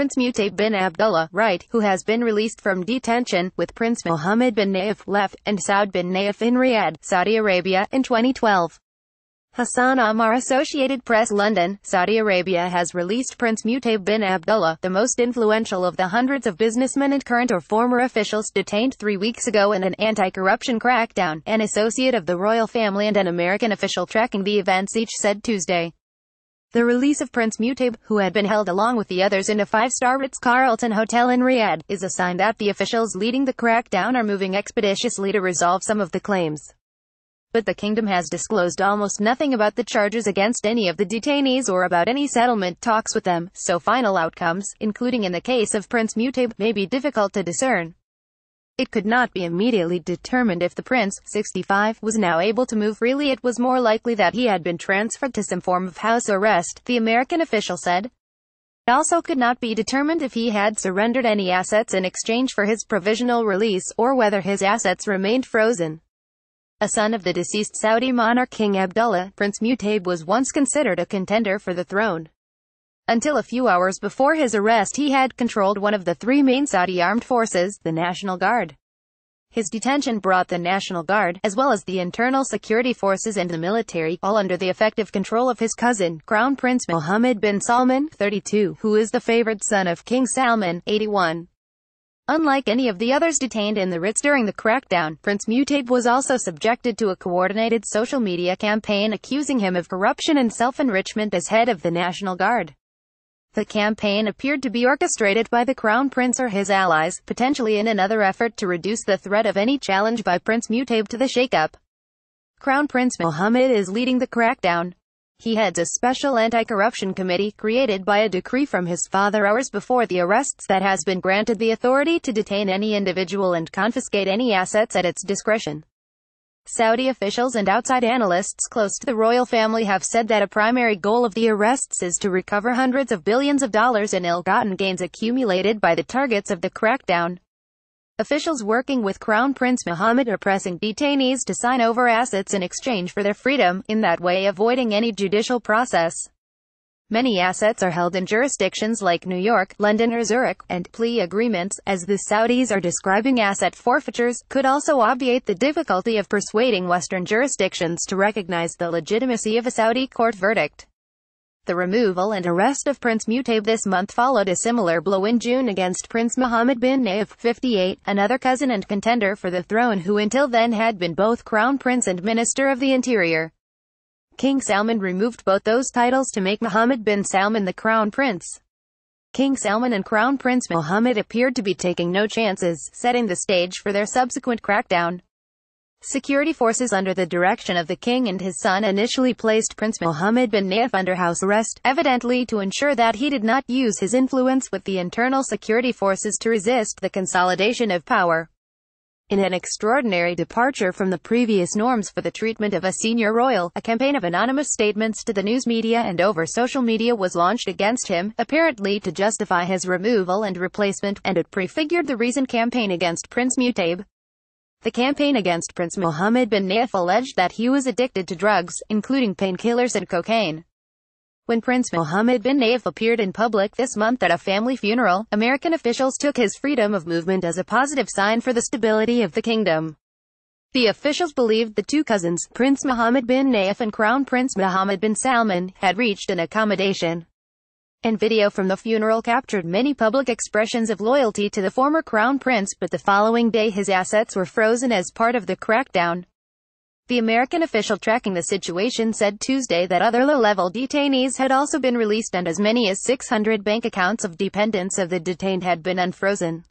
Prince Mutaib bin Abdullah, right, who has been released from detention, with Prince Mohammed bin Nayef left, and Saud bin Nayef in Riyadh, Saudi Arabia, in 2012. Hassan AmmarAssociated Press London, Saudi Arabia has released Prince Mutaib bin Abdullah, the most influential of the hundreds of businessmen and current or former officials detained 3 weeks ago in an anti-corruption crackdown, an associate of the royal family and an American official tracking the events each said Tuesday. The release of Prince Mutaib, who had been held along with the others in a 5-star Ritz-Carlton hotel in Riyadh, is a sign that the officials leading the crackdown are moving expeditiously to resolve some of the claims. But the kingdom has disclosed almost nothing about the charges against any of the detainees or about any settlement talks with them, so final outcomes, including in the case of Prince Mutaib, may be difficult to discern. It could not be immediately determined if the prince, 65, was now able to move freely. It was more likely that he had been transferred to some form of house arrest, the American official said. It also could not be determined if he had surrendered any assets in exchange for his provisional release, or whether his assets remained frozen. A son of the deceased Saudi monarch King Abdullah, Prince Mutaib was once considered a contender for the throne. Until a few hours before his arrest, he had controlled one of the 3 main Saudi armed forces, the National Guard. His detention brought the National Guard, as well as the internal security forces and the military, all under the effective control of his cousin, Crown Prince Mohammed bin Salman, 32, who is the favored son of King Salman, 81. Unlike any of the others detained in the Ritz during the crackdown, Prince Mutaib was also subjected to a coordinated social media campaign accusing him of corruption and self-enrichment as head of the National Guard. The campaign appeared to be orchestrated by the Crown Prince or his allies, potentially in another effort to reduce the threat of any challenge by Prince Mutaib to the shake-up. Crown Prince Mohammed is leading the crackdown. He heads a special anti-corruption committee, created by a decree from his father hours before the arrests, that has been granted the authority to detain any individual and confiscate any assets at its discretion. Saudi officials and outside analysts close to the royal family have said that a primary goal of the arrests is to recover hundreds of billions of dollars in ill-gotten gains accumulated by the targets of the crackdown. Officials working with Crown Prince Mohammed are pressing detainees to sign over assets in exchange for their freedom, in that way avoiding any judicial process. Many assets are held in jurisdictions like New York, London or Zurich, and plea agreements, as the Saudis are describing asset forfeitures, could also obviate the difficulty of persuading Western jurisdictions to recognize the legitimacy of a Saudi court verdict. The removal and arrest of Prince Mutaib this month followed a similar blow in June against Prince Mohammed bin Nayef, 58, another cousin and contender for the throne who until then had been both Crown Prince and Minister of the Interior. King Salman removed both those titles to make Mohammed bin Salman the Crown Prince. King Salman and Crown Prince Mohammed appeared to be taking no chances, setting the stage for their subsequent crackdown. Security forces under the direction of the king and his son initially placed Prince Mohammed bin Nayef under house arrest, evidently to ensure that he did not use his influence with the internal security forces to resist the consolidation of power. In an extraordinary departure from the previous norms for the treatment of a senior royal, a campaign of anonymous statements to the news media and over social media was launched against him, apparently to justify his removal and replacement, and it prefigured the recent campaign against Prince Mutaib. The campaign against Prince Mohammed bin Nayef alleged that he was addicted to drugs, including painkillers and cocaine. When Prince Mohammed bin Nayef appeared in public this month at a family funeral, American officials took his freedom of movement as a positive sign for the stability of the kingdom. The officials believed the 2 cousins, Prince Mohammed bin Nayef and Crown Prince Mohammed bin Salman, had reached an accommodation. And video from the funeral captured many public expressions of loyalty to the former crown prince, but the following day his assets were frozen as part of the crackdown. The American official tracking the situation said Tuesday that other low-level detainees had also been released and as many as 600 bank accounts of dependents of the detained had been unfrozen.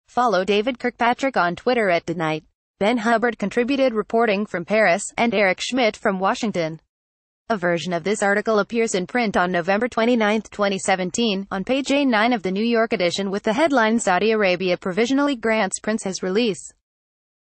Follow David Kirkpatrick on Twitter at @Tonight. Ben Hubbard contributed reporting from Paris, and Eric Schmidt from Washington. A version of this article appears in print on November 29, 2017, on page A9 of the New York edition with the headline "Saudi Arabia provisionally grants Prince his release."